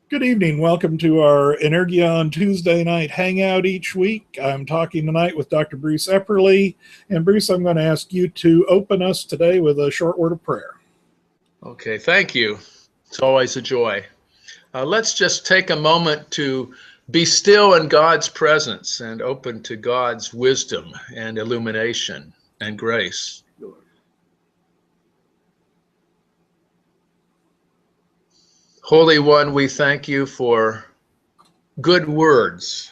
Good evening. Welcome to our Energion Tuesday night hangout each week. I'm talking tonight with Dr. Bruce Epperly. And Bruce, I'm going to ask you to open us today with a short word of prayer. Okay, thank you. It's always a joy. Let's just take a moment to be still in God's presence and open to God's wisdom and illumination and grace. Holy One, we thank you for good words,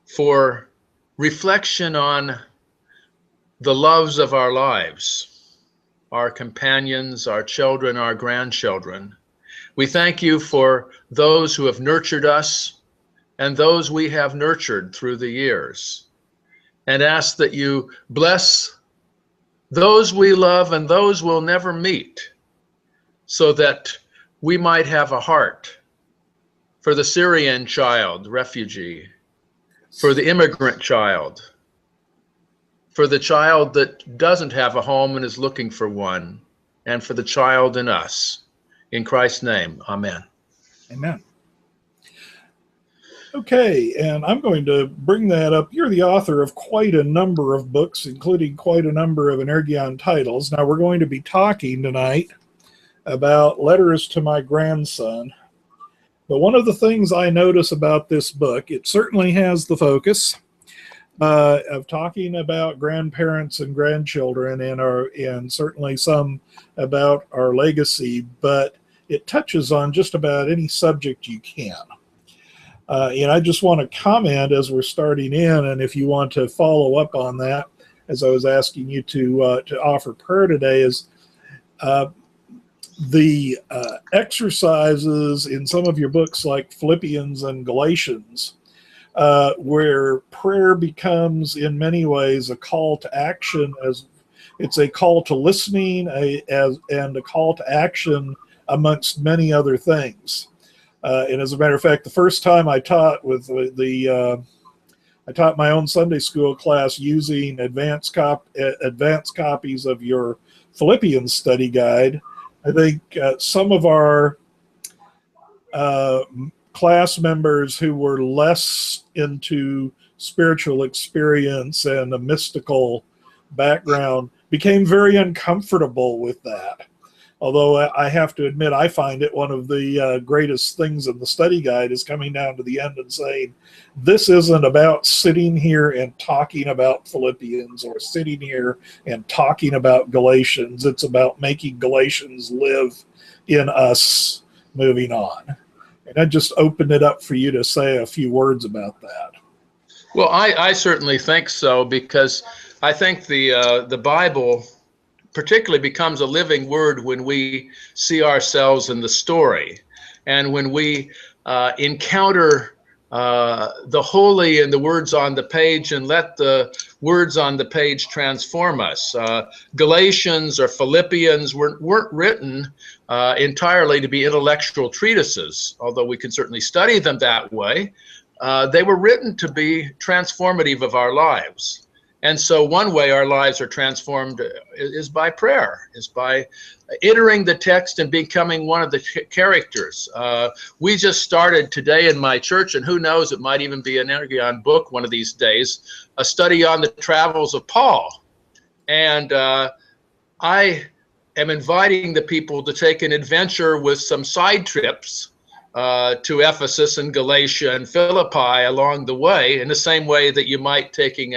for reflection on the loves of our lives, our companions, our children, our grandchildren. We thank you for those who have nurtured us and those we have nurtured through the years, and ask that you bless those we love and those we'll never meet, so that we might have a heart for the Syrian child, refugee, for the immigrant child, for the child that doesn't have a home and is looking for one, and for the child in us. In Christ's name, amen. Amen. Okay, and I'm going to bring that up. You're the author of quite a number of books, including quite a number of Energion titles. Now, we're going to be talking tonight about Letters to My Grandson. But one of the things I notice about this book, it certainly has the focus of talking about grandparents and grandchildren and certainly some about our legacy, but it touches on just about any subject you can. And I just want to comment as we're starting in, and if you want to follow up on that, as I was asking you to offer prayer today, is the exercises in some of your books like Philippians and Galatians, where prayer becomes in many ways a call to action, as it's a call to listening and a call to action amongst many other things. And as a matter of fact, the first time I taught with I taught my own Sunday school class using advanced copies of your Philippians study guide. I think some of our class members who were less into spiritual experience and a mystical background became very uncomfortable with that. Although I have to admit, I find it one of the greatest things in the study guide is coming down to the end and saying, this isn't about sitting here and talking about Philippians or sitting here and talking about Galatians. It's about making Galatians live in us moving on. And I just opened it up for you to say a few words about that. Well, I certainly think so, because I think the Bible particularly becomes a living word when we see ourselves in the story, and when we encounter the holy in the words on the page and let the words on the page transform us. Galatians or Philippians weren't written entirely to be intellectual treatises, although we can certainly study them that way. They were written to be transformative of our lives. And so one way our lives are transformed is by prayer, is by entering the text and becoming one of the characters. We just started today in my church, and who knows, it might even be an Energion book one of these days, a study on the travels of Paul. And I am inviting the people to take an adventure with some side trips to Ephesus and Galatia and Philippi along the way, in the same way that you might taking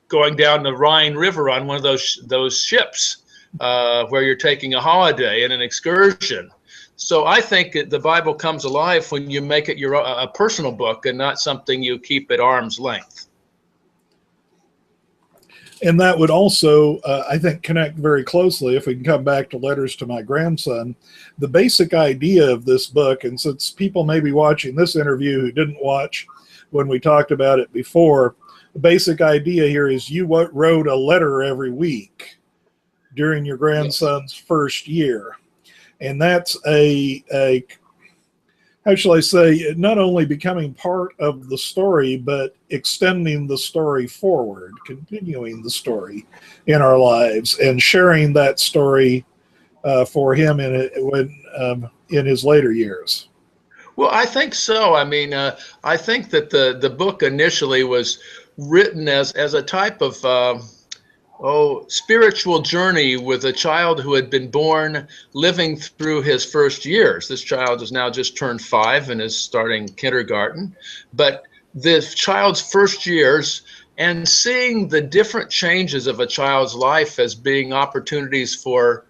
going down the Rhine River on one of those ships where you're taking a holiday and an excursion. So I think the Bible comes alive when you make it a personal book and not something you keep at arm's length. And that would also, I think, connect very closely, if we can come back to Letters to My Grandson, the basic idea of this book. And since people may be watching this interview who didn't watch when we talked about it before, the basic idea here is you wrote a letter every week during your grandson's first year. And that's how shall I say, not only becoming part of the story, but extending the story forward, continuing the story in our lives and sharing that story for him in his later years. Well, I think so. I mean, I think that the book initially was written as a type of spiritual journey with a child who had been born, living through his first years. This child has now just turned 5 and is starting kindergarten. But the child's first years, and seeing the different changes of a child's life as being opportunities for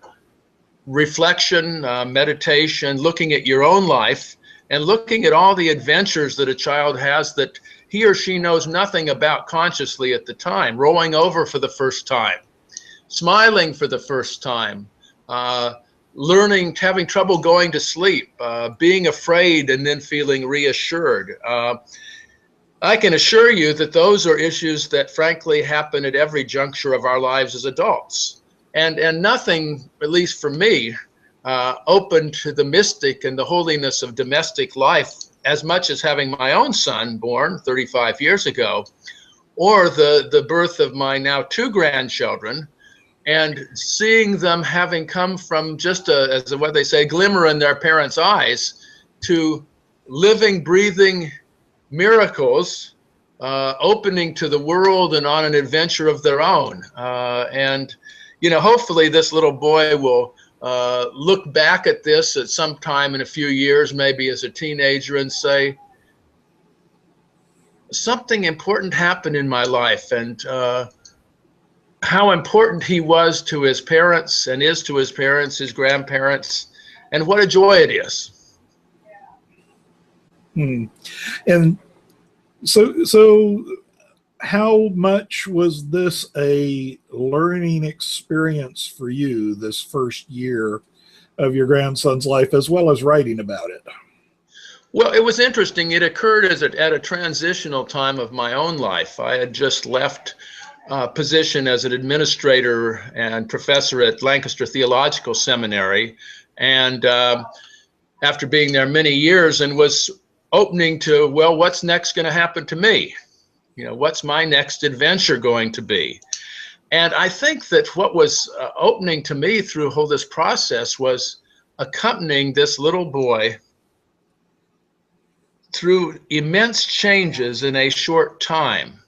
reflection, meditation, looking at your own life, and looking at all the adventures that a child has that he or she knows nothing about consciously at the time, rolling over for the first time, smiling for the first time, learning, having trouble going to sleep, being afraid and then feeling reassured. I can assure you that those are issues that frankly happen at every juncture of our lives as adults. And nothing, at least for me, open to the mystic and the holiness of domestic life as much as having my own son born 35 years ago, or the birth of my now 2 grandchildren, and seeing them having come from just as what they say, glimmer in their parents' eyes, to living, breathing miracles, opening to the world and on an adventure of their own. And hopefully this little boy will look back at this at some time in a few years, maybe as a teenager, and say, something important happened in my life, and how important he was to his parents and is to his parents, his grandparents, and what a joy it is. And so how much was this a learning experience for you, this first year of your grandson's life, as well as writing about it? Well, it was interesting. It occurred at a transitional time of my own life. I had just left position as an administrator and professor at Lancaster Theological Seminary, and after being there many years, and was opening to, well, what's next going to happen to me? What's my next adventure going to be? And I think that what was opening to me through all this process was accompanying this little boy through immense changes in a short time,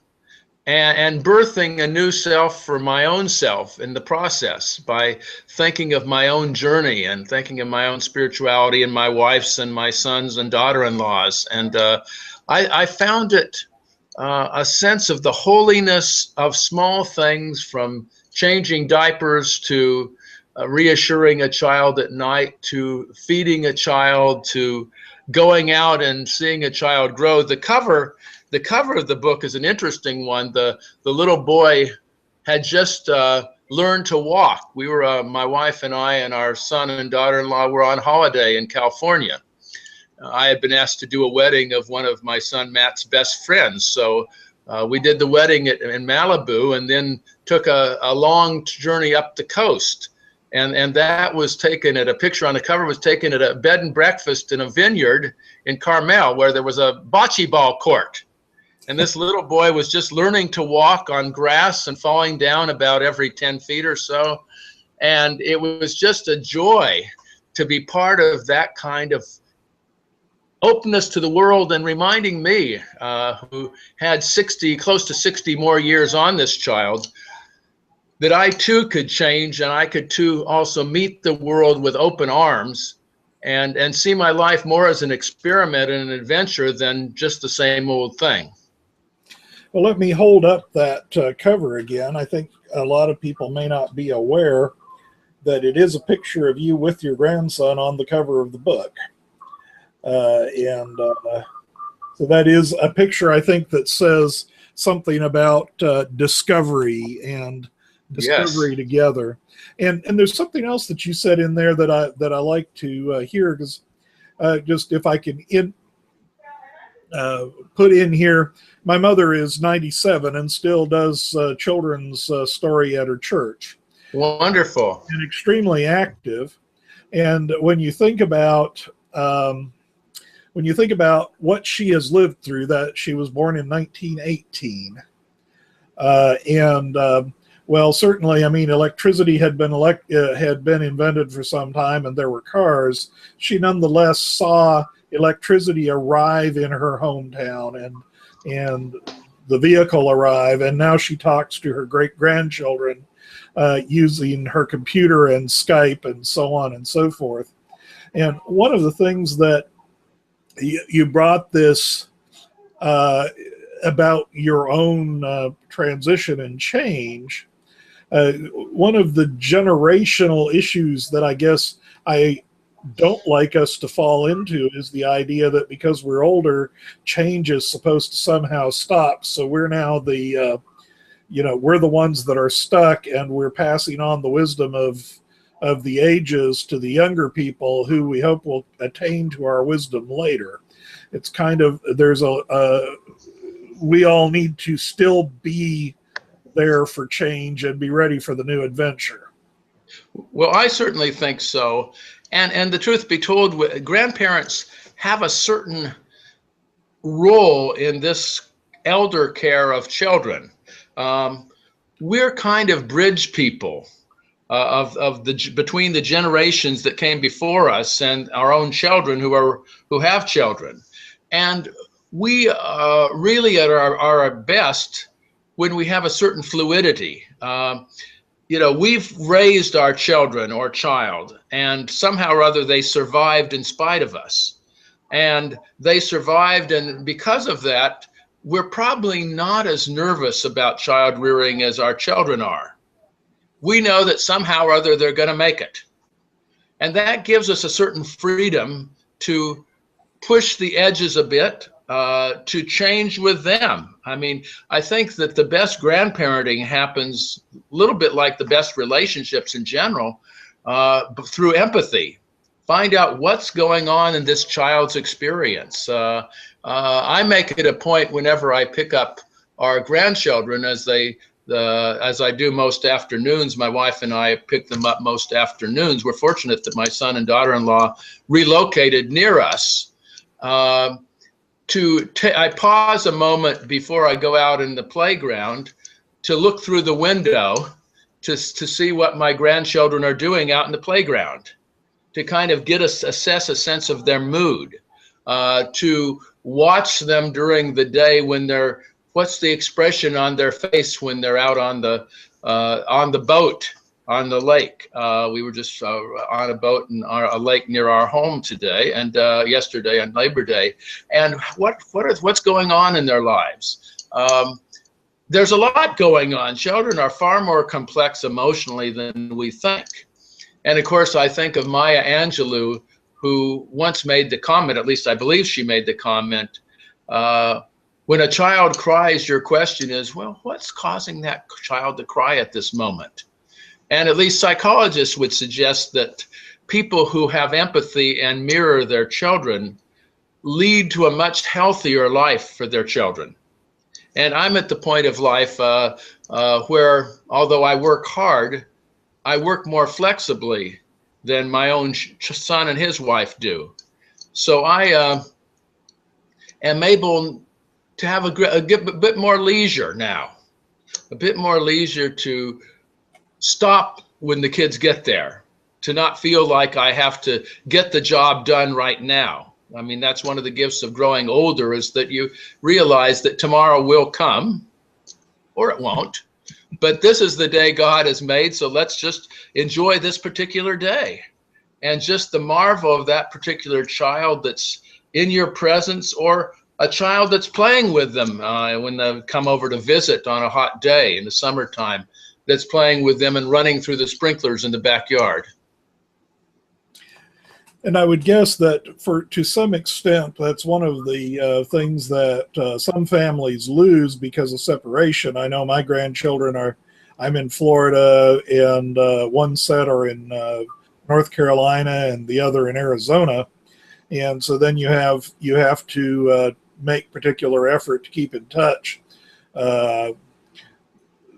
and birthing a new self for my own self in the process, by thinking of my own journey and thinking of my own spirituality and my wife's and my sons and daughter-in-laws. And I found it a sense of the holiness of small things, from changing diapers to reassuring a child at night, to feeding a child, to going out and seeing a child grow. The cover of the book is an interesting one. The little boy had just learned to walk. We were, my wife and I and our son and daughter-in-law were on holiday in California. I had been asked to do a wedding of one of my son Matt's best friends. So we did the wedding in Malibu, and then took a long journey up the coast. And that was taken a picture on the cover was taken at a bed and breakfast in a vineyard in Carmel, where there was a bocce ball court. And this little boy was just learning to walk on grass and falling down about every 10 feet or so. And it was just a joy to be part of that kind of openness to the world, and reminding me, who had close to 60 more years on this child, that I too could change, and I could too also meet the world with open arms, and see my life more as an experiment and an adventure than just the same old thing. Well, let me hold up that cover again. I think a lot of people may not be aware that it is a picture of you with your grandson on the cover of the book. So that is a picture, I think, that says something about discovery and discovery together. And there's something else that you said in there that I like to hear, because just if I can put in here, my mother is 97 and still does children's story at her church. Wonderful. And extremely active. And when you think about what she has lived through, that she was born in 1918, and Well, certainly, I mean, electricity had been invented for some time, and there were cars. She nonetheless saw electricity arrive in her hometown, and the vehicle arrive, and now she talks to her great grandchildren using her computer and Skype and so on and so forth. And one of the things that you brought this about your own transition and change. One of the generational issues that I guess I don't like us to fall into is the idea that because we're older, change is supposed to somehow stop. So we're now we're the ones that are stuck, and we're passing on the wisdom of the ages to the younger people who we hope will attain to our wisdom later. It's kind of, we all need to still be there for change and be ready for the new adventure. Well, I certainly think so. And the truth be told, grandparents have a certain role in this elder care of children. We're kind of bridge people between the generations that came before us and our own children who have children. And we really are our best when we have a certain fluidity. We've raised our children or child, and somehow or other they survived in spite of us. And they survived, and because of that, we're probably not as nervous about child rearing as our children are. We know that somehow or other they're going to make it. And that gives us a certain freedom to push the edges a bit, to change with them. I mean, I think that the best grandparenting happens a little bit like the best relationships in general, through empathy. Find out what's going on in this child's experience. I make it a point whenever I pick up our grandchildren, as I do most afternoons. My wife and I pick them up most afternoons. We're fortunate that my son and daughter-in-law relocated near us. I pause a moment before I go out in the playground to look through the window to see what my grandchildren are doing out in the playground, to kind of assess a sense of their mood, to watch them during the day when what's the expression on their face when they're out on the boat, on the lake. We were just on a boat in a lake near our home today, and yesterday on Labor Day. And what's going on in their lives? There's a lot going on. Children are far more complex emotionally than we think. And of course, I think of Maya Angelou, who once made the comment, at least I believe she made the comment, when a child cries, your question is, well, what's causing that child to cry at this moment? And at least psychologists would suggest that people who have empathy and mirror their children lead to a much healthier life for their children. And I'm at the point of life where, although I work hard, I work more flexibly than my own son and his wife do. So I am able to have a bit more leisure now, a bit more leisure to stop when the kids get there, to not feel like I have to get the job done right now. I mean, that's one of the gifts of growing older, is that you realize that tomorrow will come, or it won't. But this is the day God has made, so let's just enjoy this particular day. And just the marvel of that particular child that's in your presence, or a child that's playing with them when they come over to visit on a hot day in the summertime, that's playing with them and running through the sprinklers in the backyard. And I would guess that to some extent, that's one of the things that some families lose because of separation. I know my grandchildren I'm in Florida, and one set are in North Carolina and the other in Arizona. And so then you have to make particular effort to keep in touch.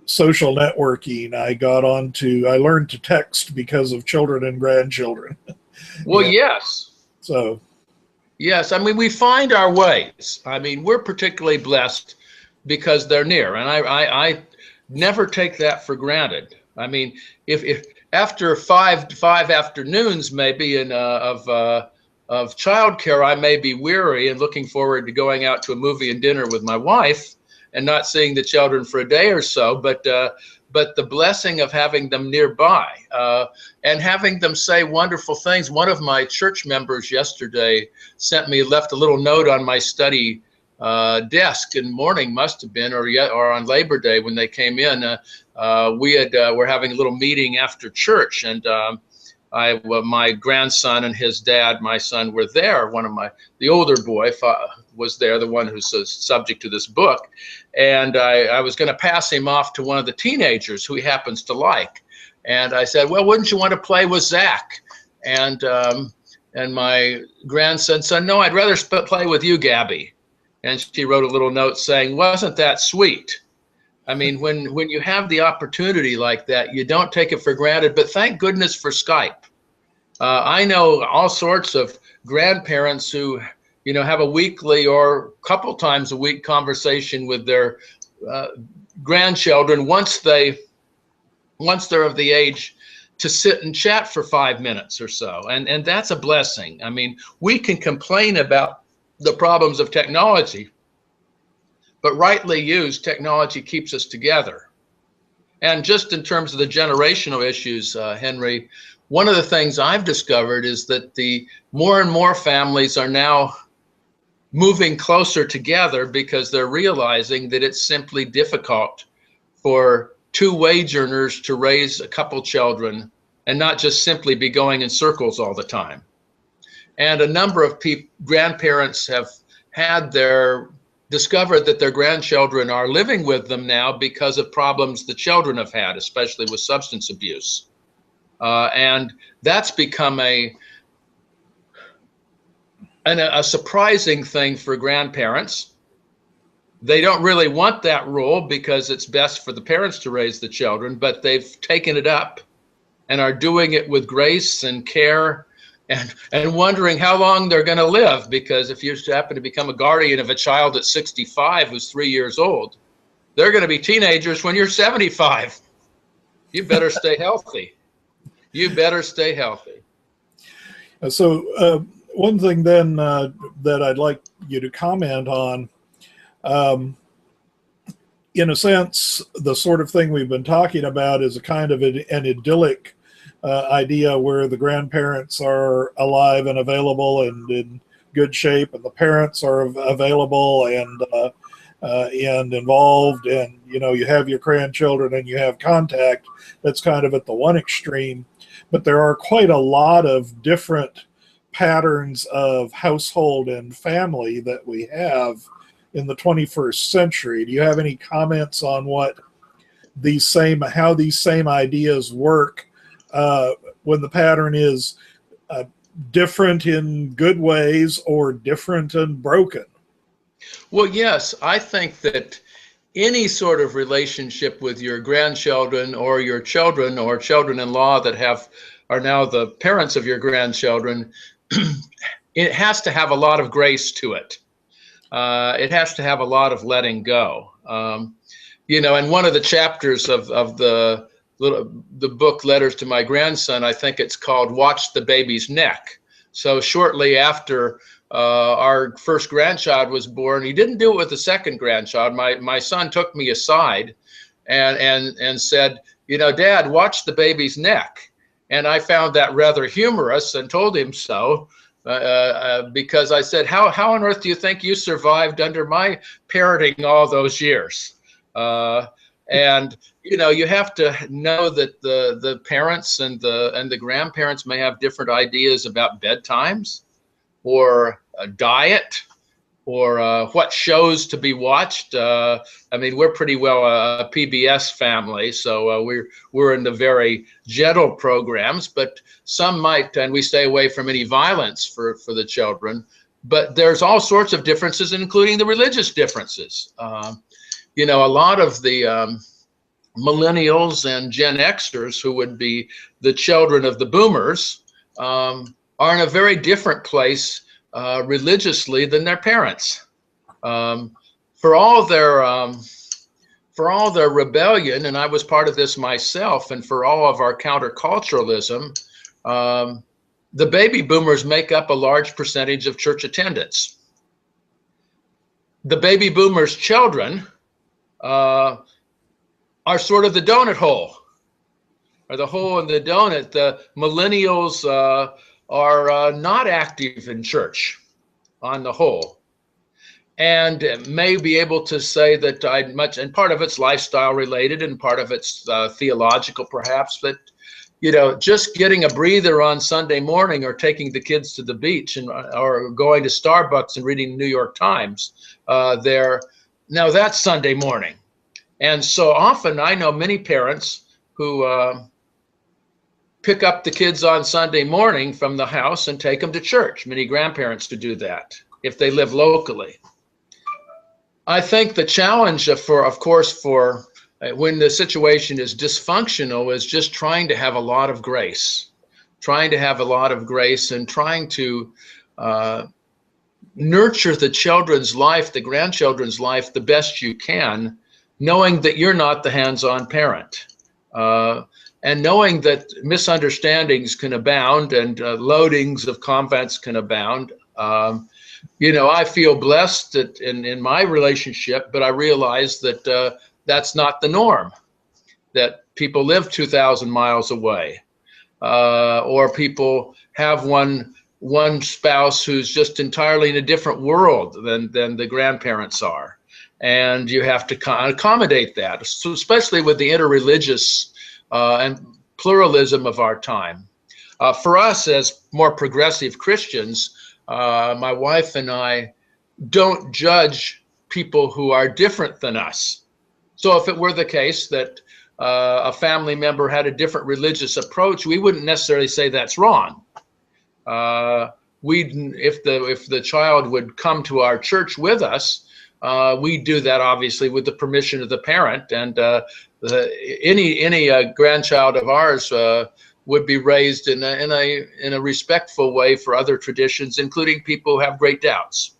Social networking, I learned to text because of children and grandchildren. Well, yeah. Yes. So. Yes, I mean, we find our ways. I mean, we're particularly blessed because they're near. And I Never take that for granted. I mean, if after five afternoons maybe of childcare, I may be weary and looking forward to going out to a movie and dinner with my wife and not seeing the children for a day or so, but the blessing of having them nearby and having them say wonderful things. One of my church members yesterday left a little note on my study desk in the morning, must have been, or on Labor Day when they came in. We're having a little meeting after church, and my grandson and his dad, my son, were there. The older boy was there, the one who's subject to this book, and I was going to pass him off to one of the teenagers who he happens to like, and I said, "Well, wouldn't you want to play with Zach?" And my grandson said, "No, I'd rather play with you, Gabby." And she wrote a little note saying, "Wasn't that sweet?" I mean, when you have the opportunity like that, you don't take it for granted, but thank goodness for Skype. I know all sorts of grandparents who, have a weekly or a couple times a week conversation with their grandchildren once they're of the age to sit and chat for 5 minutes or so. And that's a blessing. I mean, we can complain about the problems of technology, but rightly used, technology keeps us together. And just in terms of the generational issues, Henry, one of the things I've discovered is that the more and more families are now moving closer together because they're realizing that it's simply difficult for two wage earners to raise a couple children and not just simply be going in circles all the time. And a number of grandparents have discovered that their grandchildren are living with them now because of problems the children have had, especially with substance abuse. And that's become a surprising thing for grandparents. They don't really want that role because it's best for the parents to raise the children, but they've taken it up and are doing it with grace and care and wondering how long they're going to live, because if you happen to become a guardian of a child at 65 who's 3 years old, they're going to be teenagers when you're 75. You better stay healthy. You better stay healthy. So one thing then that I'd like you to comment on, in a sense, the sort of thing we've been talking about is a kind of an idyllic idea where the grandparents are alive and available and in good shape, and the parents are available and involved, and you have your grandchildren and you have contact. That's kind of at the one extreme, but there are quite a lot of different patterns of household and family that we have in the 21st century. Do you have any comments on how these same ideas work when the pattern is different in good ways or different and broken? Well, yes, I think that any sort of relationship with your grandchildren or your children or children-in-law that are now the parents of your grandchildren, it has to have a lot of grace to it. It has to have a lot of letting go. And one of the chapters of the book Letters to My Grandson, I think it's called Watch the Baby's Neck. So shortly after our first grandchild was born, he didn't do it with the second grandchild. My son took me aside and said, "Dad, watch the baby's neck." And I found that rather humorous and told him so, because I said, how on earth do you think you survived under my parenting all those years? And you have to know that the parents and the grandparents may have different ideas about bedtimes or a diet or what shows to be watched. I mean, we're pretty well a PBS family, so we're in the very gentle programs, but some might, and we stay away from any violence for the children. But there's all sorts of differences, including the religious differences. A lot of the millennials and Gen Xers, who would be the children of the boomers, are in a very different place religiously than their parents. For all their for all the rebellion, and I was part of this myself, and for all of our counterculturalism, the baby boomers make up a large percentage of church attendance. The baby boomers' children are sort of the donut hole, or the hole in the donut. The millennials are not active in church on the whole, and may be able to say that and part of it's lifestyle related and part of it's theological perhaps, but just getting a breather on Sunday morning, or taking the kids to the beach, or going to Starbucks and reading the New York Times now that's Sunday morning. And so often I know many parents who pick up the kids on Sunday morning from the house and take them to church. Many grandparents to do that if they live locally. I think the challenge for when the situation is dysfunctional is just trying to have a lot of grace, and trying to nurture the children's life, the grandchildren's life, the best you can, knowing that you're not the hands-on parent, and knowing that misunderstandings can abound and loadings of comments can abound. I feel blessed that in my relationship, but I realize that that's not the norm, that people live 2,000 miles away, or people have one spouse who's just entirely in a different world than the grandparents are. And you have to accommodate that, so especially with the interreligious and pluralism of our time. For us as more progressive Christians, my wife and I don't judge people who are different than us. So if it were the case that a family member had a different religious approach, we wouldn't necessarily say that's wrong. If the child would come to our church with us, we do that obviously with the permission of the parent, and any grandchild of ours would be raised in a respectful way for other traditions, including people who have great doubts.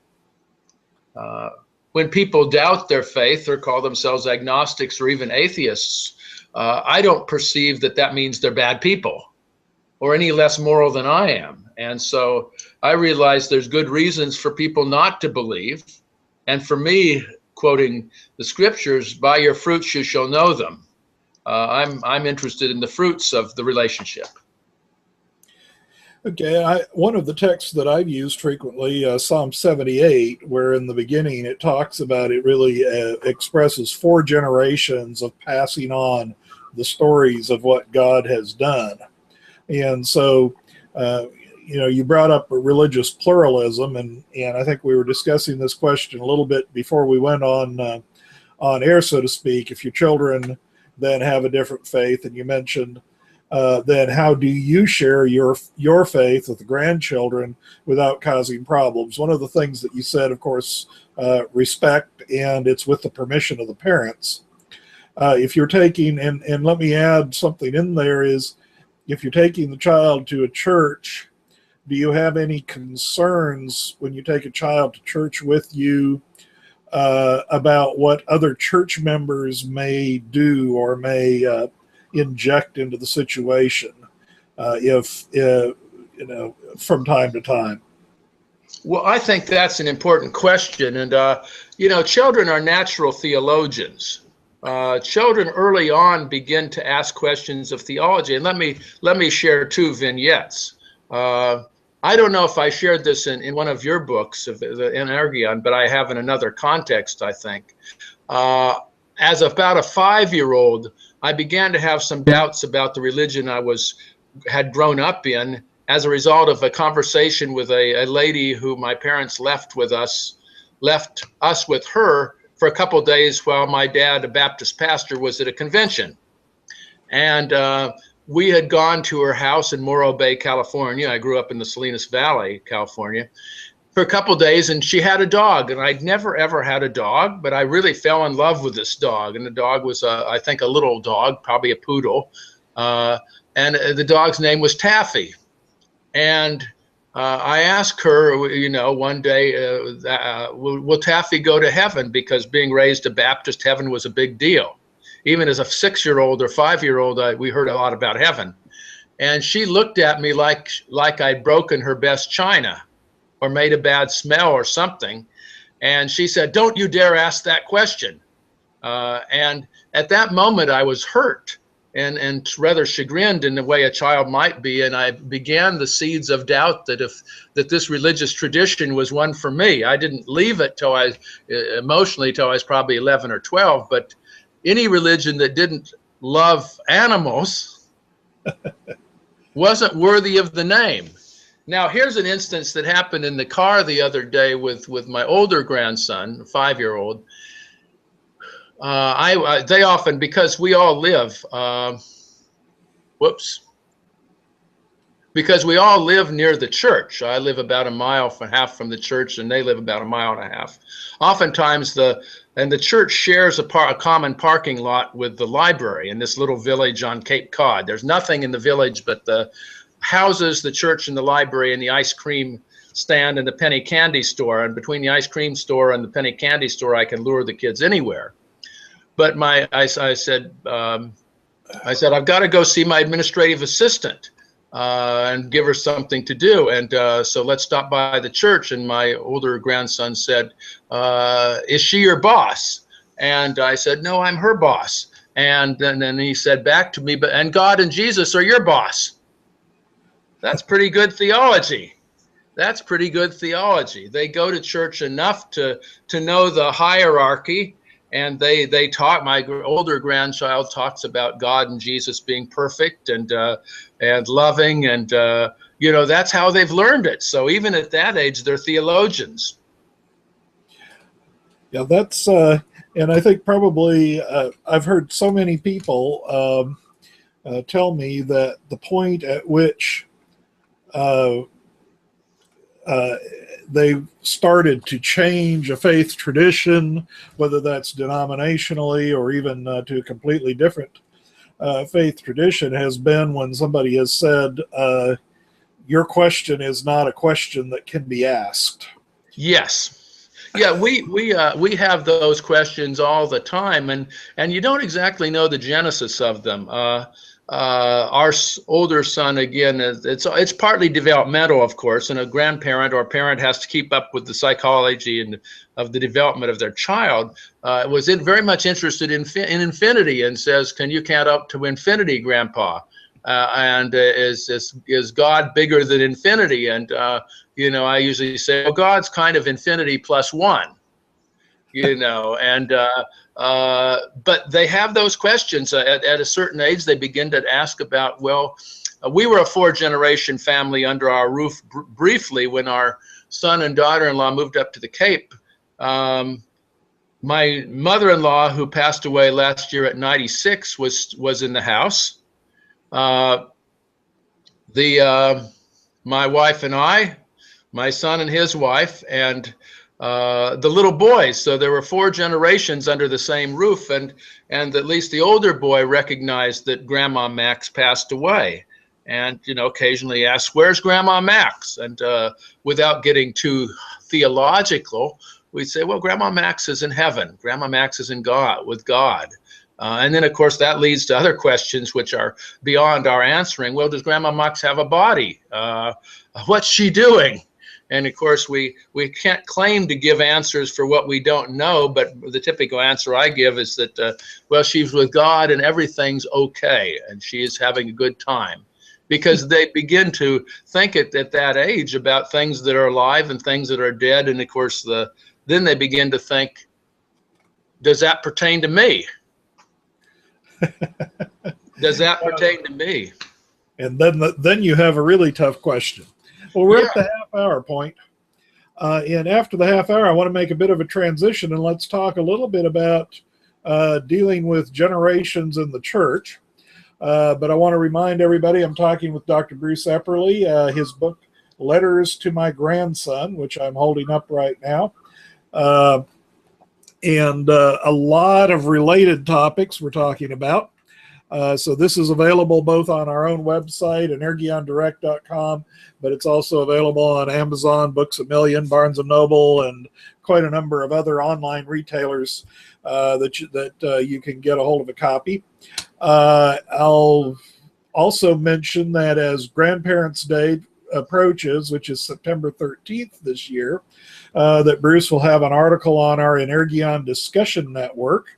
When people doubt their faith or call themselves agnostics or even atheists, I don't perceive that means they're bad people or any less moral than I am. And so I realize there's good reasons for people not to believe. And for me, quoting the scriptures, by your fruits you shall know them. I'm interested in the fruits of the relationship. Okay, one of the texts that I've used frequently, Psalm 78, where in the beginning it talks about, it really expresses 4 generations of passing on the stories of what God has done. And so, you brought up a religious pluralism, and I think we were discussing this question a little bit before we went on air, so to speak. If your children then have a different faith, and you mentioned then how do you share your faith with the grandchildren without causing problems? One of the things that you said, of course, respect, and it's with the permission of the parents. If you're taking, and let me add something in there, is if you're taking the child to a church, do you have any concerns when you take a child to church with you about what other church members may do or may inject into the situation from time to time? Well, I think that's an important question. And, children are natural theologians. Children early on begin to ask questions of theology. And let me share 2 vignettes. I don't know if I shared this in one of your books, of the Energeon, but I have in another context, I think. As about a 5-year-old, I began to have some doubts about the religion I had grown up in as a result of a conversation with a lady who my parents left us with her for a couple of days while my dad, a Baptist pastor, was at a convention. And we had gone to her house in Morro Bay, California. I grew up in the Salinas Valley, California, for a couple of days, and she had a dog, and I'd never ever had a dog, but I really fell in love with this dog. And the dog was, I think, a little dog, probably a poodle, and the dog's name was Taffy. And I asked her, one day, will Taffy go to heaven? Because being raised a Baptist, heaven was a big deal. Even as a 6-year-old or 5-year-old, we heard a lot about heaven. And she looked at me like I'd broken her best china or made a bad smell or something. And she said, "Don't you dare ask that question." And at that moment, I was hurt and rather chagrined in the way a child might be. And I began the seeds of doubt that this religious tradition was one for me. I didn't leave it emotionally till I was probably 11 or 12. But any religion that didn't love animals wasn't worthy of the name. Now, here's an instance that happened in the car the other day with my older grandson, a 5-year-old. They often, because we all live, because we all live near the church. I live about a mile and a half from the church, and they live about a mile and a half. Oftentimes, the church shares a common parking lot with the library in this little village on Cape Cod. There's nothing in the village but the houses, the church, and the library, and the ice cream stand and the penny candy store. And between the ice cream store and the penny candy store, I can lure the kids anywhere. But I said, I've got to go see my administrative assistant and give her something to do. And so let's stop by the church. And my older grandson said, "Is she your boss?" And I said, "No, I'm her boss." And then he said back to me, "And God and Jesus are your boss." That's pretty good theology. That's pretty good theology. They go to church enough to know the hierarchy. And they talk. My older grandchild talks about God and Jesus being perfect and loving, and that's how they've learned it. So even at that age, they're theologians. Yeah, that's and I think probably I've heard so many people tell me that the point at which they've started to change a faith tradition, whether that's denominationally or even to a completely different faith tradition, has been when somebody has said, "Your question is not a question that can be asked." Yes. Yeah, we have those questions all the time, and you don't exactly know the genesis of them. Our older son, again, it's partly developmental, of course, and a grandparent or parent has to keep up with the psychology and of the development of their child. Was very much interested in infinity, and says, "Can you count up to infinity, Grandpa?" And is God bigger than infinity? And I usually say, "Well, God's kind of infinity plus one." But they have those questions at a certain age. They begin to ask about, we were a 4-generation family under our roof briefly when our son and daughter-in-law moved up to the Cape. My mother-in-law, who passed away last year at 96, was in the house. My wife and I, my son and his wife, and the little boys. So there were 4 generations under the same roof, and at least the older boy recognized that Grandma Max passed away, and occasionally asked, "Where's Grandma Max?" And without getting too theological, we'd say, "Well, Grandma Max is in heaven. Grandma Max is in God, with God." And then, of course, that leads to other questions which are beyond our answering. Well, does Grandma Max have a body? What's she doing? And of course, we can't claim to give answers for what we don't know, but the typical answer I give is that, she's with God and everything's okay, and she is having a good time. Because they begin to think at that age about things that are alive and things that are dead, and of course, then they begin to think, does that pertain to me? Does that pertain to me? And then you have a really tough question. Well, we're at the half-hour point. And after the half hour, I want to make a bit of a transition, and let's talk a little bit about dealing with generations in the church. But I want to remind everybody, I'm talking with Dr. Bruce Epperly, his book, Letters to My Grandson, which I'm holding up right now. And a lot of related topics we're talking about. So this is available both on our own website, energiondirect.com, but it's also available on Amazon, Books A Million, Barnes & Noble, and quite a number of other online retailers that you can get a hold of a copy. I'll also mention that as Grandparents' Day approaches, which is September 13th this year, that Bruce will have an article on our Energeon discussion network,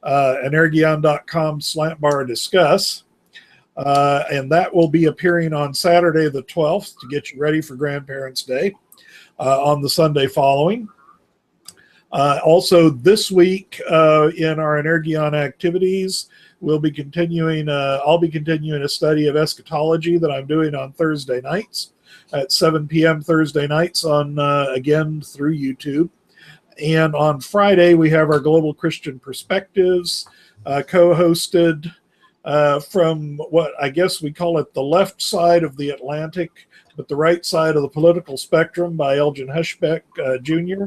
energeon.com/discuss, and that will be appearing on Saturday the 12th to get you ready for Grandparents' Day on the Sunday following. Also this week in our Energeon activities, I'll be continuing a study of eschatology that I'm doing on Thursday nights at 7 p.m. Thursday nights on again through YouTube. And on Friday, we have our Global Christian Perspectives co-hosted from what I guess we call it the left side of the Atlantic, but the right side of the political spectrum by Elgin Hushbeck Jr.,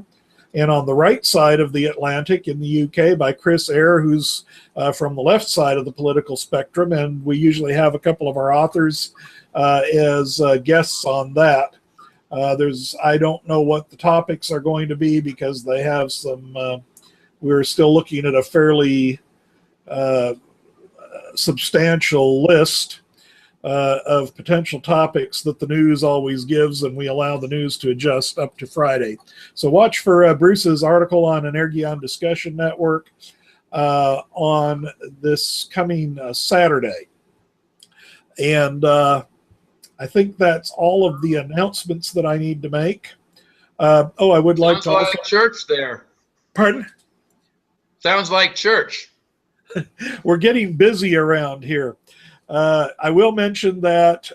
and on the right side of the Atlantic in the UK by Chris Eyre, who's from the left side of the political spectrum. And we usually have a couple of our authors as guests on that. I don't know what the topics are going to be because they have some, we're still looking at a fairly substantial list of potential topics that the news always gives, and we allow the news to adjust up to Friday. So watch for Bruce's article on Energeon Discussion Network on this coming Saturday. And I think that's all of the announcements that I need to make. I would like to. Sounds like church there. Pardon? Sounds like church. We're getting busy around here. I will mention that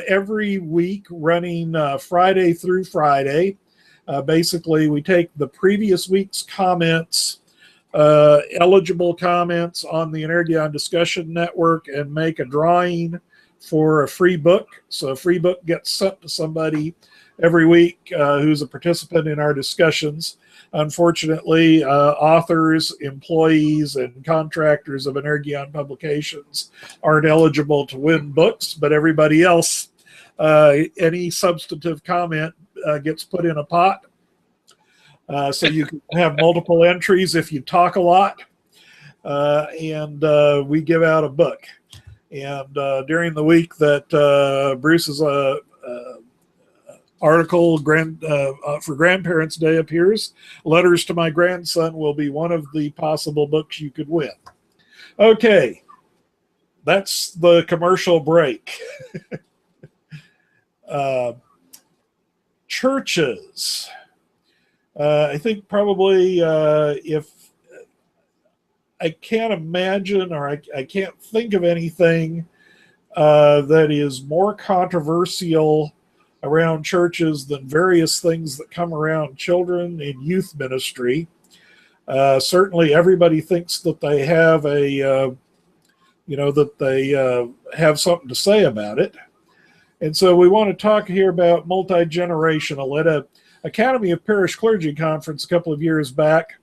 every week, running Friday through Friday, basically we take the previous week's comments, eligible comments on the Energeon Discussion Network, and make a drawing for a free book. So a free book gets sent to somebody every week who's a participant in our discussions. Unfortunately, authors, employees, and contractors of Energeon Publications aren't eligible to win books, but everybody else, any substantive comment gets put in a pot. So you can have multiple entries if you talk a lot, and we give out a book. And during the week that Bruce's article for Grandparents' Day appears, Letters to My Grandson will be one of the possible books you could win. Okay, that's the commercial break. Churches. I think probably if I can't imagine, or I can't think of anything that is more controversial around churches than various things that come around children and youth ministry. Certainly everybody thinks that they have have something to say about it. And so we want to talk here about multi-generational. At a Academy of Parish Clergy conference a couple of years back,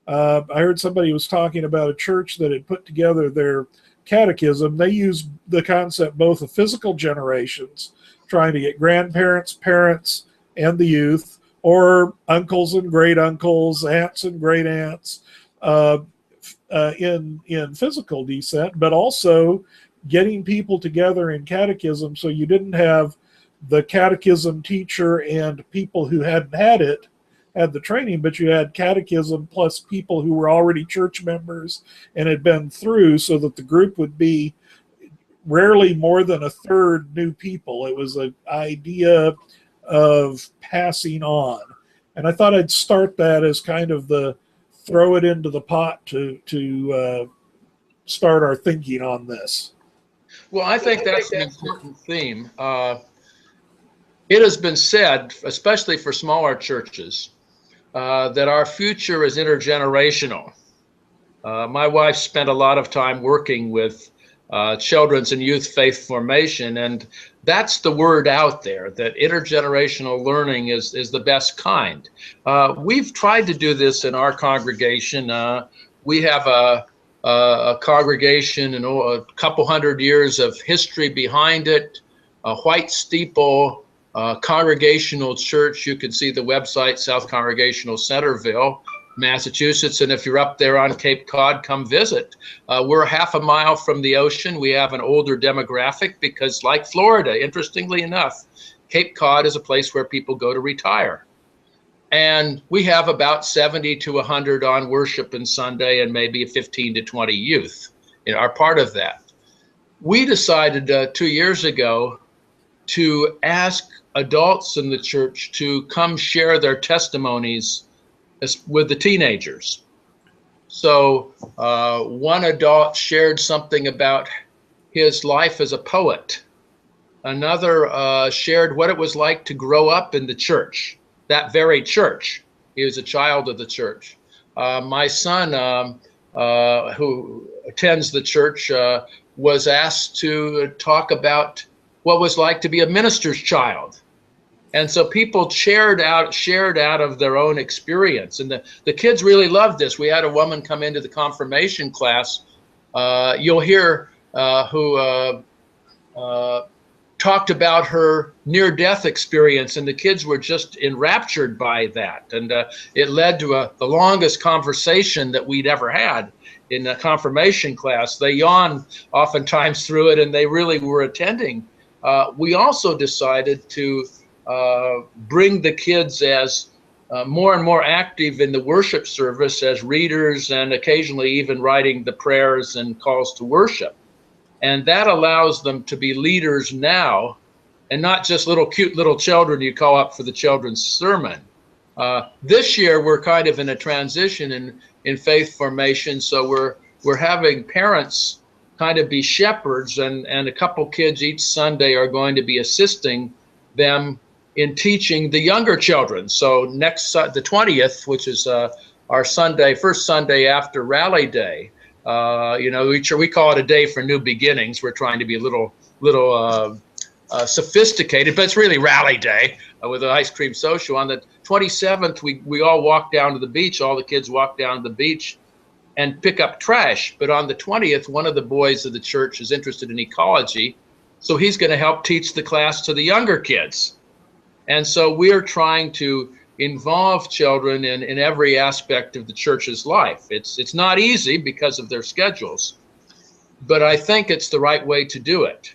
I heard somebody was talking about a church that had put together their catechism. They used the concept both of physical generations, trying to get grandparents, parents, and the youth, or uncles and great uncles, aunts and great aunts, in physical descent, but also getting people together in catechism, so you didn't have the catechism teacher and people who hadn't had the training, but you had catechism plus people who were already church members and had been through, so that the group would be rarely more than a third new people. It was an idea of passing on. And I thought I'd start that as kind of the throw it into the pot to start our thinking on this. Well, I think that's an important theme. It has been said, especially for smaller churches, that our future is intergenerational. My wife spent a lot of time working with children's and youth faith formation, and that's the word out there, that intergenerational learning is the best kind. We've tried to do this in our congregation. We have a congregation and a couple hundred years of history behind it, a white steeple, congregational church. You can see the website, South Congregational Centerville, Massachusetts. And if you're up there on Cape Cod, come visit. We're half a mile from the ocean. We have an older demographic because, like Florida, interestingly enough, Cape Cod is a place where people go to retire. And we have about 70 to 100 on worship and Sunday, and maybe 15 to 20 youth are part of that. We decided 2 years ago to ask adults in the church to come share their testimonies with the teenagers. So one adult shared something about his life as a poet. Another shared what it was like to grow up in the church, that very church. He was a child of the church. My son, who attends the church, was asked to talk about what it was like to be a minister's child. And so people shared out of their own experience. And the kids really loved this. We had a woman come into the confirmation class. You'll hear who talked about her near-death experience, and the kids were just enraptured by that. And it led to the longest conversation that we'd ever had in a confirmation class. They yawned oftentimes through it, and they really were attending. We also decided to bring the kids as more and more active in the worship service as readers, and occasionally even writing the prayers and calls to worship. And that allows them to be leaders now, and not just cute little children you call up for the children's sermon. This year we're kind of in a transition in faith formation, so we're having parents kind of be shepherds, and a couple kids each Sunday are going to be assisting them in teaching the younger children. So next the 20th, which is our Sunday, first Sunday after Rally Day. We call it a day for new beginnings. We're trying to be a little sophisticated, but it's really Rally Day with an ice cream social. On the 27th, we all walk down to the beach. All the kids walk down to the beach and pick up trash. But on the 20th, one of the boys of the church is interested in ecology, so he's going to help teach the class to the younger kids. And so we're trying to involve children in every aspect of the church's life. It's not easy because of their schedules, but I think it's the right way to do it.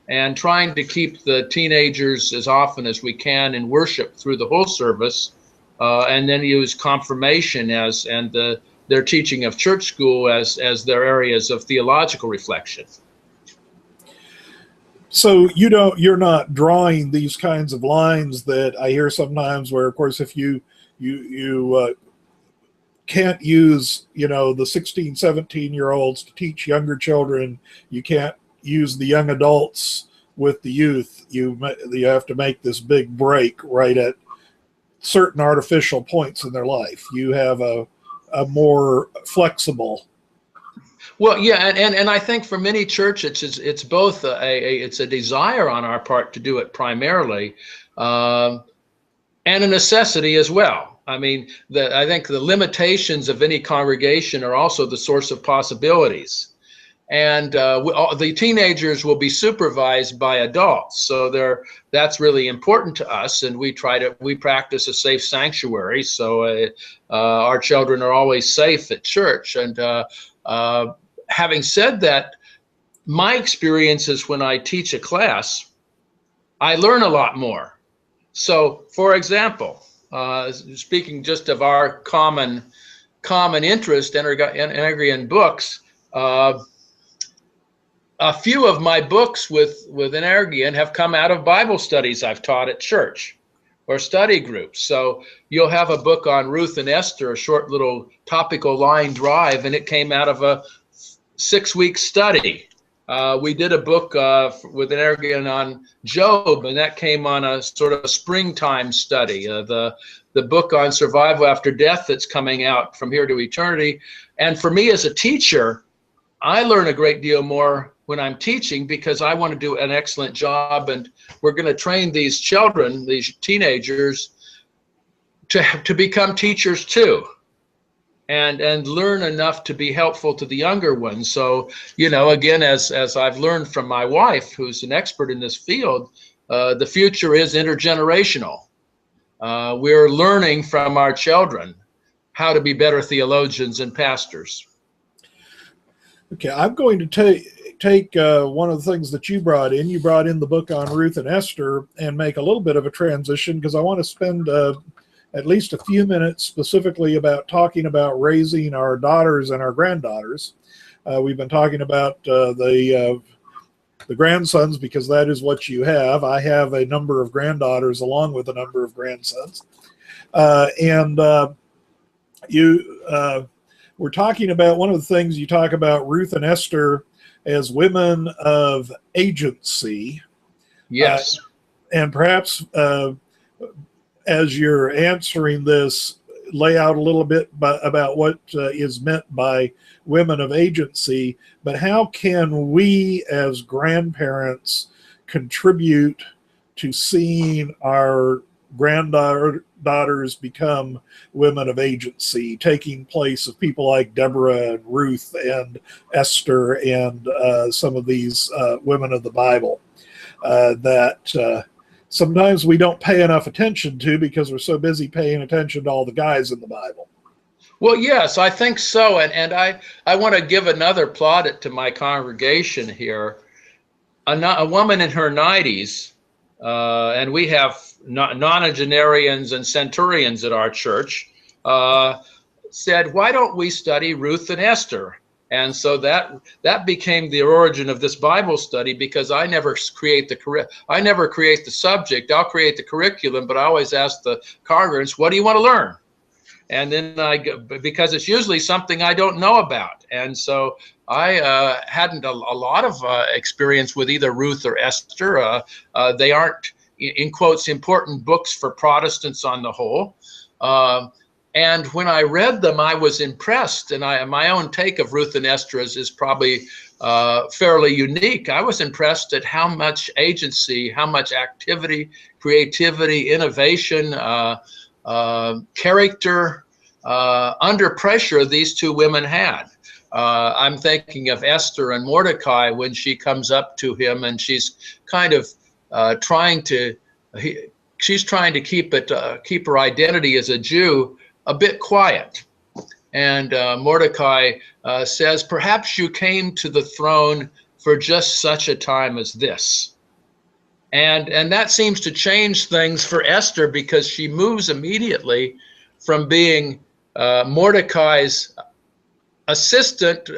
And trying to keep the teenagers as often as we can in worship through the whole service, and then use confirmation and their teaching of church school as their areas of theological reflection. So you're not drawing these kinds of lines that I hear sometimes, where, of course, if you can't use, the 16, 17-year-olds to teach younger children, you can't use the young adults with the youth. You have to make this big break right at certain artificial points in their life. You have a more flexible. Well, yeah, and I think for many churches, it's both it's a desire on our part to do it primarily, and a necessity as well. I mean, I think the limitations of any congregation are also the source of possibilities, and the teenagers will be supervised by adults, so that's really important to us, and we practice a safe sanctuary, so our children are always safe at church. And having said that, my experience is when I teach a class, I learn a lot more. So, for example, speaking just of our common interest, Enargrian books, a few of my books with Enargrian have come out of Bible studies I've taught at church or study groups. So you'll have a book on Ruth and Esther, a short little topical line drive, and it came out of a 6-week study. We did a book with Enargrian on Job, and that came on a sort of a springtime study. The book on survival after death that's coming out, From Here to Eternity. And for me as a teacher, I learn a great deal more when I'm teaching, because I want to do an excellent job, and we're going to train these children, these teenagers, to become teachers too. and learn enough to be helpful to the younger ones. So, you know, again, as I've learned from my wife, who's an expert in this field, the future is intergenerational. We're learning from our children how to be better theologians and pastors. Okay, I'm going to take one of the things that you brought in. You brought in the book on Ruth and Esther and make a little bit of a transition, because I want to spend at least a few minutes specifically about talking about raising our daughters and our granddaughters. We've been talking about the grandsons, because that is what you have. I have a number of granddaughters along with a number of grandsons. We're talking about, one of the things you talk about Ruth and Esther as women of agency. Yes. And perhaps as you're answering this, lay out a little bit about what is meant by women of agency, but how can we as grandparents contribute to seeing our granddaughters become women of agency, taking place of people like Deborah and Ruth and Esther and some of these women of the Bible that sometimes we don't pay enough attention to because we're so busy paying attention to all the guys in the Bible. Well, yes, I think so. And I want to give another plaudit to my congregation here. A woman in her 90s, and we have nonagenarians and centurions at our church, said, why don't we study Ruth and Esther? And so that became the origin of this Bible study, because I never create the subject. I'll create the curriculum, but I always ask the congregants, what do you want to learn? And then because it's usually something I don't know about. And so I hadn't a lot of experience with either Ruth or Esther. They aren't, in quotes, important books for Protestants on the whole. And when I read them, I was impressed. And my own take of Ruth and Esther is probably fairly unique. I was impressed at how much agency, how much activity, creativity, innovation, character, under pressure these two women had. I'm thinking of Esther and Mordecai when she comes up to him and she's kind of trying to keep her identity as a Jew a bit quiet. And Mordecai says, perhaps you came to the throne for just such a time as this. And that seems to change things for Esther, because she moves immediately from being Mordecai's assistant,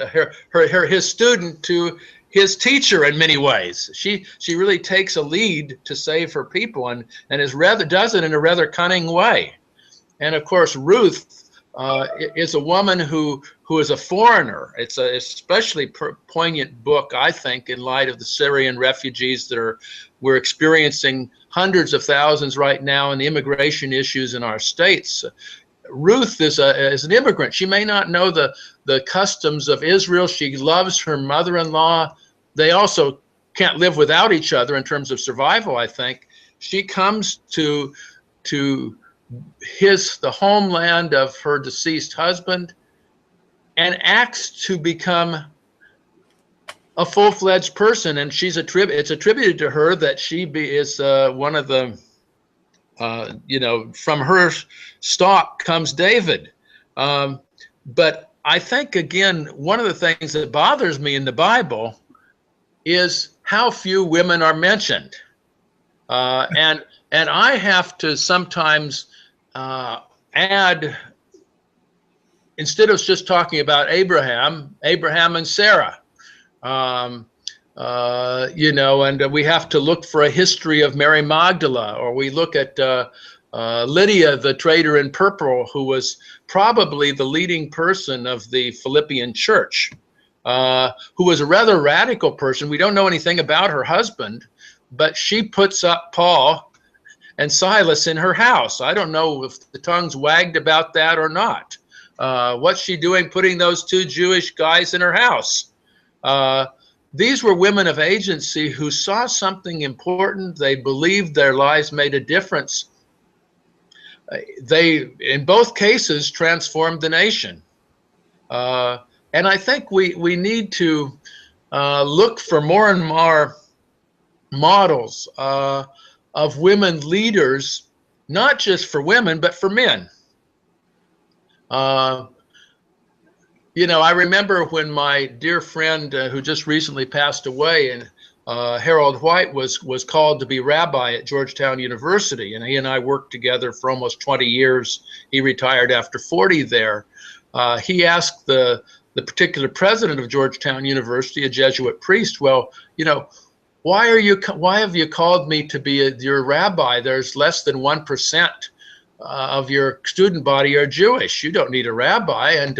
his student, to his teacher in many ways. She really takes a lead to save her people, and does it in a rather cunning way. And of course, Ruth is a woman who is a foreigner. It's a especially poignant book, I think, in light of the Syrian refugees that we're experiencing hundreds of thousands right now, and the immigration issues in our states. Ruth is an immigrant. She may not know the customs of Israel. She loves her mother-in-law. They also can't live without each other in terms of survival, I think. She comes to the homeland of her deceased husband and acts to become a full-fledged person. And it's attributed to her that she is one of the from her stock comes David. But I think, again, one of the things that bothers me in the Bible is how few women are mentioned. And I have to sometimes add, instead of just talking about Abraham and Sarah, and we have to look for a history of Mary Magdalene, or we look at Lydia, the trader in purple, who was probably the leading person of the Philippian church, who was a rather radical person. We don't know anything about her husband, but she puts up Paul and Silas in her house. I don't know if the tongues wagged about that or not. What's she doing putting those two Jewish guys in her house? These were women of agency who saw something important. They believed their lives made a difference. They, in both cases, transformed the nation. And I think we need to look for more and more models of women leaders, not just for women, but for men. You know, I remember when my dear friend who just recently passed away, and Harold White was called to be rabbi at Georgetown University, and he and I worked together for almost 20 years. He retired after 40 there. He asked the particular president of Georgetown University, a Jesuit priest, well, you know, why have you called me to be your rabbi? There's less than 1% of your student body are Jewish. You don't need a rabbi. And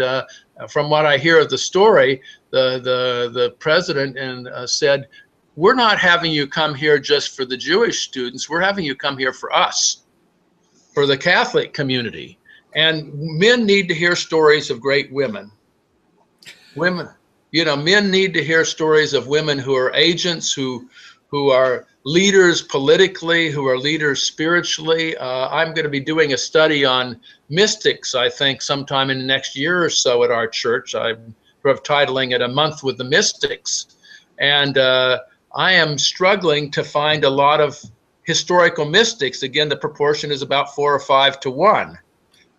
from what I hear of the story, the president said, we're not having you come here just for the Jewish students. We're having you come here for us, for the Catholic community. And men need to hear stories of great women. Women, you know, men need to hear stories of women who are agents, who are leaders politically, who are leaders spiritually. I'm going to be doing a study on mystics, I think, sometime in the next year or so at our church. I'm titling it A Month with the Mystics. And I am struggling to find a lot of historical mystics. Again, the proportion is about 4 or 5 to 1.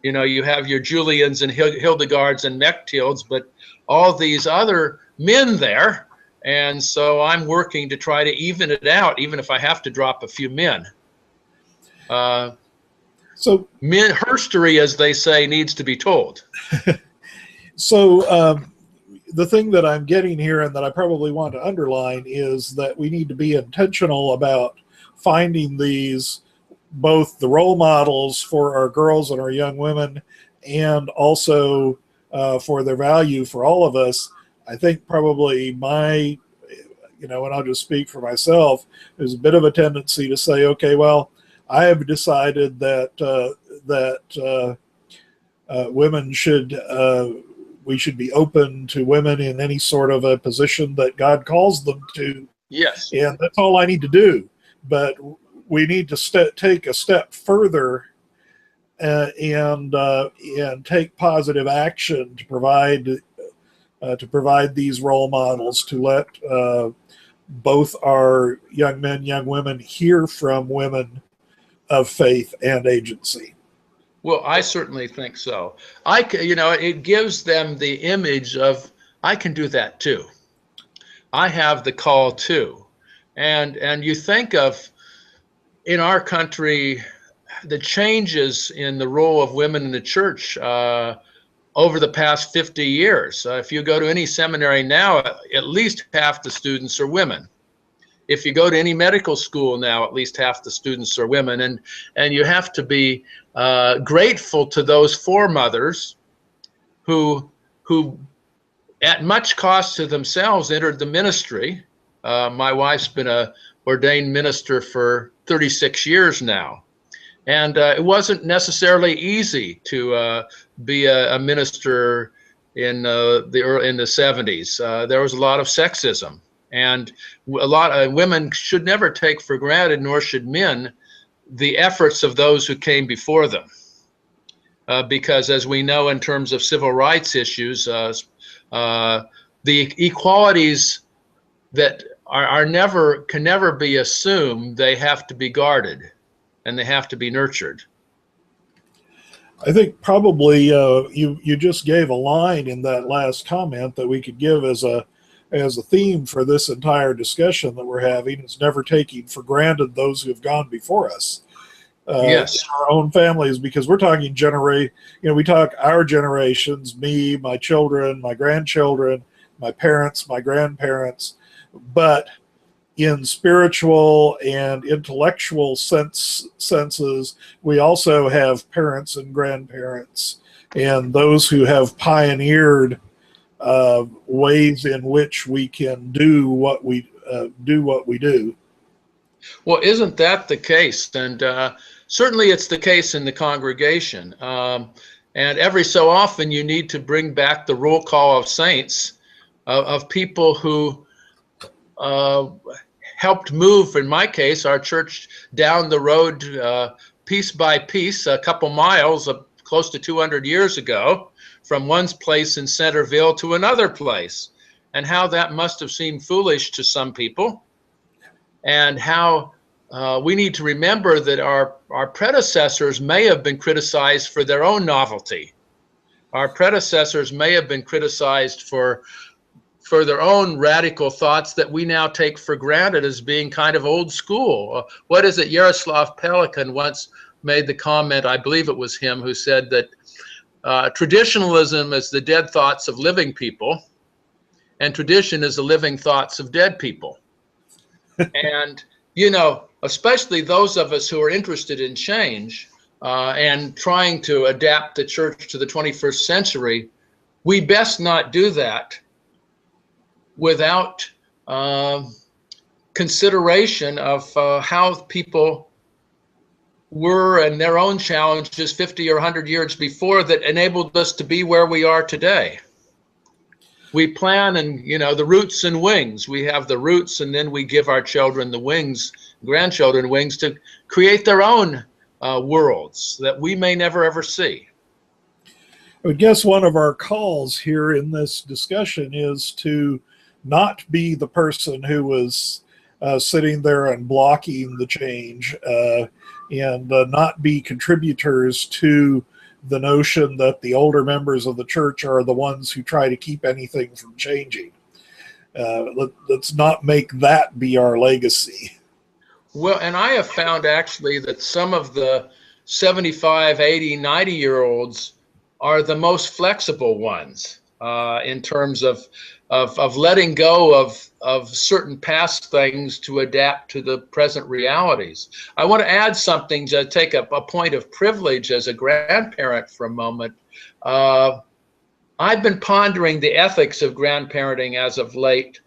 You know, you have your Julians and Hildegards and Mechtildes, but all these other men there. And so I'm working to try to even it out, even if I have to drop a few men. So men, herstory, as they say, needs to be told. So the thing that I'm getting here and that I probably want to underline is that we need to be intentional about finding these, both the role models for our girls and our young women, and also for their value for all of us. I think probably and I'll just speak for myself, there's a bit of a tendency to say, okay, well, I have decided that women we should be open to women in any sort of a position that God calls them to. Yes. And that's all I need to do. But we need to take a step further and take positive action to provide these role models, to let both our young men, young women hear from women of faith and agency. Well, I certainly think so. It gives them the image of, I can do that too. I have the call too. And you think of, in our country, the changes in the role of women in the church over the past 50 years. If you go to any seminary now, at least half the students are women. If you go to any medical school now, at least half the students are women. And you have to be grateful to those foremothers who at much cost to themselves entered the ministry. My wife's been an ordained minister for 36 years now. And it wasn't necessarily easy to be a minister in the 70s. There was a lot of sexism, and a lot of women should never take for granted, nor should men, the efforts of those who came before them. Because as we know, in terms of civil rights issues, the equalities that can never be assumed, they have to be guarded. And they have to be nurtured. I think probably you just gave a line in that last comment that we could give as a theme for this entire discussion that we're having. It's never taking for granted those who have gone before us. Yes. In our own families, because we're talking we talk our generations, me, my children, my grandchildren, my parents, my grandparents, but in spiritual and intellectual senses, we also have parents and grandparents and those who have pioneered ways in which we can do what we do. Well, isn't that the case? And certainly it's the case in the congregation. And every so often you need to bring back the roll call of saints, of people who helped move, in my case, our church down the road piece by piece, a couple miles, close to 200 years ago, from one place in Centerville to another place, and how that must have seemed foolish to some people, and how we need to remember that our predecessors may have been criticized for their own novelty. Our predecessors may have been criticized for their own radical thoughts that we now take for granted as being kind of old school. What is it? Yaroslav Pelikan once made the comment, I believe it was him, who said that traditionalism is the dead thoughts of living people, and tradition is the living thoughts of dead people. And, you know, especially those of us who are interested in change and trying to adapt the church to the 21st century, we best not do that without consideration of how people were and their own challenges 50 or 100 years before that enabled us to be where we are today. We plan, and you know, the roots and wings. We have the roots, and then we give our children the wings, grandchildren wings, to create their own worlds that we may never ever see. I would guess one of our calls here in this discussion is to not be the person who was sitting there and blocking the change, and not be contributors to the notion that the older members of the church are the ones who try to keep anything from changing. Let's not make that be our legacy. Well, and I have found actually that some of the 75, 80, 90-year-olds are the most flexible ones in terms of letting go of certain past things to adapt to the present realities. I want to add something to take a point of privilege as a grandparent for a moment. I've been pondering the ethics of grandparenting as of late.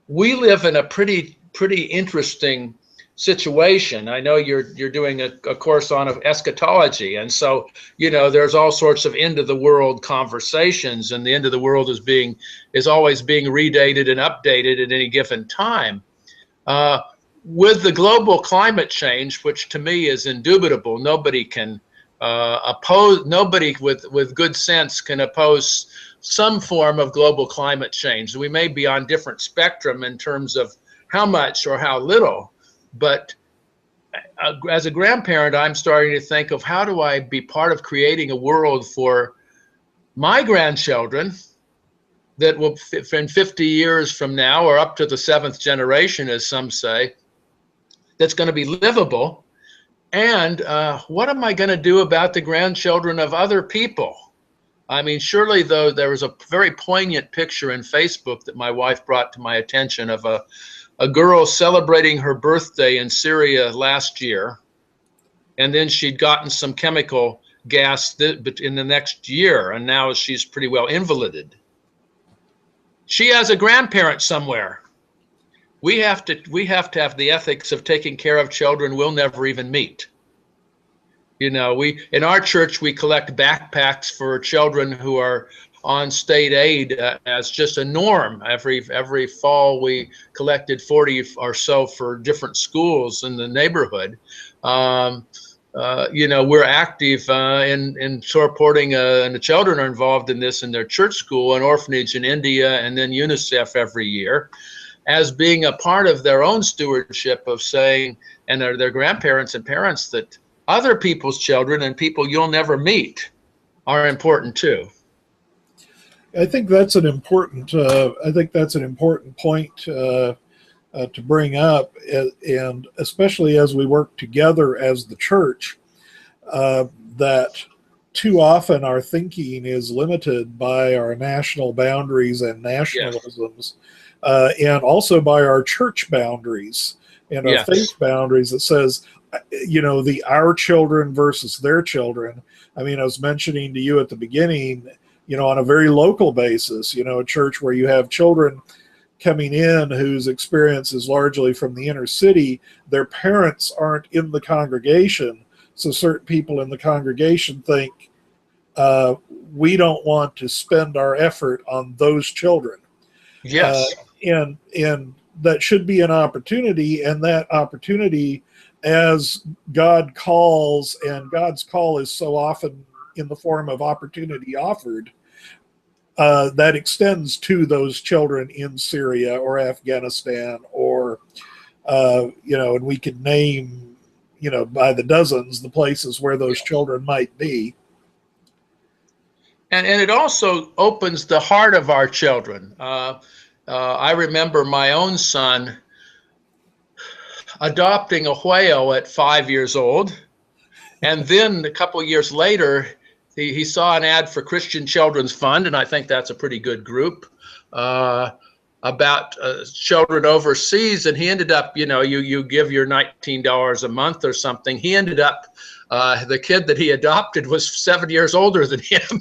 We live in a pretty interesting situation. I know you're doing a course on eschatology, and so you know there's all sorts of end of the world conversations, and the end of the world is always being redated and updated at any given time. With the global climate change, which to me is indubitable, nobody can oppose. Nobody with good sense can oppose some form of global climate change. We may be on different spectrum in terms of how much or how little. But as a grandparent, I'm starting to think of how do I be part of creating a world for my grandchildren that will, in 50 years from now, or up to the 7th generation, as some say, that's going to be livable. And what am I going to do about the grandchildren of other people? I mean, surely, though, there was a very poignant picture in Facebook that my wife brought to my attention of a girl celebrating her birthday in Syria last year, and then she'd gotten some chemical gas in the next year, and now she's pretty well invalided. She has a grandparent somewhere. We have to have the ethics of taking care of children we'll never even meet. You know, in our church we collect backpacks for children who are on state aid as just a norm. Every fall we collected 40 or so for different schools in the neighborhood. You know, we're active in supporting, and the children are involved in this in their church school, an orphanage in India, and then UNICEF every year, as being a part of their own stewardship of saying, and their grandparents and parents, that other people's children and people you'll never meet are important too. I think that's an important. Point to bring up, and especially as we work together as the church, that too often our thinking is limited by our national boundaries and nationalisms, and also by our church boundaries and our faith boundaries. That says, you know, our children versus their children. I mean, I was mentioning to you at the beginning, you know, on a very local basis, you know, a church where you have children coming in whose experience is largely from the inner city, their parents aren't in the congregation. So certain people in the congregation think, we don't want to spend our effort on those children. Yes. And that should be an opportunity, and that opportunity, as God calls, and God's call is so often in the form of opportunity offered, that extends to those children in Syria or Afghanistan, or and we could name, by the dozens, the places where those children might be. And it also opens the heart of our children. I remember my own son adopting a whale at 5 years old. And then a couple of years later, he saw an ad for Christian Children's Fund, and I think that's a pretty good group, about children overseas. And he ended up, you give your $19 a month or something. He ended up, the kid that he adopted was 7 years older than him.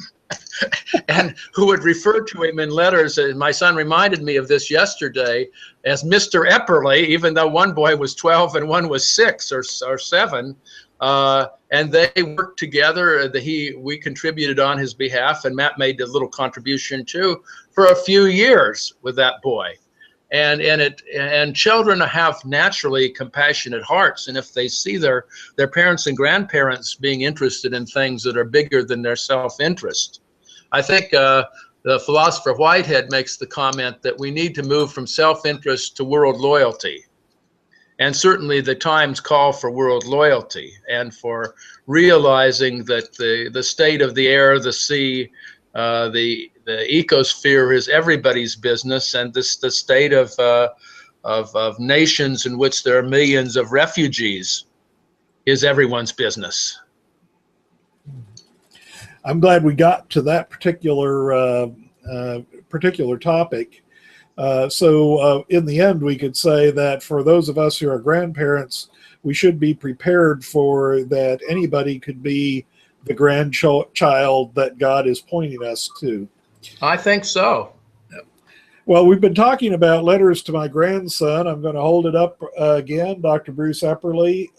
And who would refer to him in letters, and my son reminded me of this yesterday, as Mr. Epperly, even though one boy was 12 and one was 6 or 7. And they worked together. We contributed on his behalf, and Matt made a little contribution too for a few years with that boy. And children have naturally compassionate hearts, and if they see their parents and grandparents being interested in things that are bigger than their self-interest, I think the philosopher Whitehead makes the comment that we need to move from self-interest to world loyalty. And certainly the times call for world loyalty and for realizing that the state of the air, the sea, the ecosphere is everybody's business, and the state of nations in which there are millions of refugees is everyone's business. I'm glad we got to that particular topic. So in the end, we could say that for those of us who are grandparents, we should be prepared for that anybody could be the grandchild that God is pointing us to. I think so. Well, we've been talking about letters to my grandson. I'm going to hold it up again. Dr. Bruce Epperly,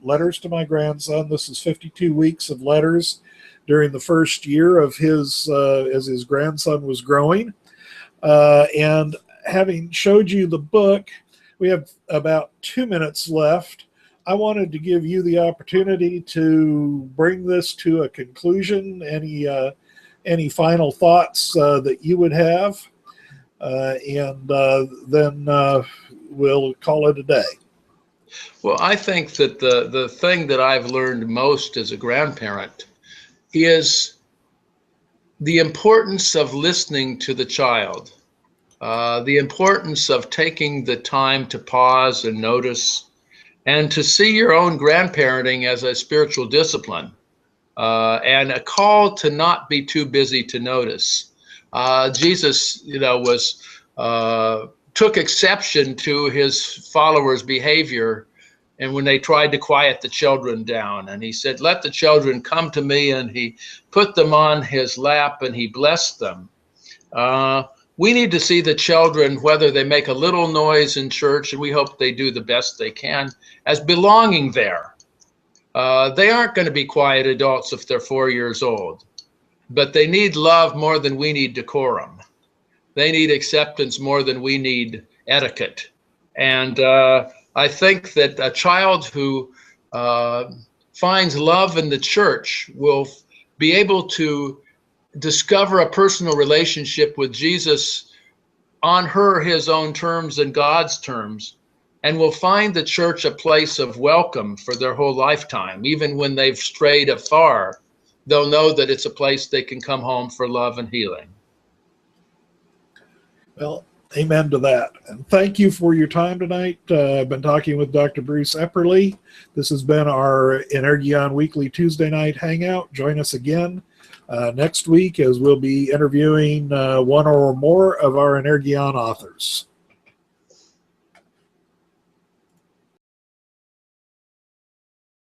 letters to my grandson. This is 52 weeks of letters during the first year of his, as his grandson was growing. And having showed you the book, we have about 2 minutes left. I wanted to give you the opportunity to bring this to a conclusion. Any final thoughts that you would have, and then we'll call it a day. Well, I think that the thing that I've learned most as a grandparent is the importance of listening to the child, the importance of taking the time to pause and notice, and to see your own grandparenting as a spiritual discipline, and a call to not be too busy to notice. Jesus, took exception to his followers' behavior, and when they tried to quiet the children down, and he said, "Let the children come to me," and he put them on his lap and he blessed them. We need to see the children, whether they make a little noise in church, and we hope they do the best they can, as belonging there. They aren't going to be quiet adults if they're 4 years old, but they need love more than we need decorum. They need acceptance more than we need etiquette. And I think that a child who finds love in the church will be able to discover a personal relationship with Jesus on his own terms and God's terms, and will find the church a place of welcome for their whole lifetime. Even when they've strayed afar, they'll know that it's a place they can come home for love and healing. Well, amen to that. And thank you for your time tonight. I've been talking with Dr. Bruce Epperly. This has been our Energion Weekly Tuesday night hangout. Join us again next week, as we'll be interviewing one or more of our Energion authors.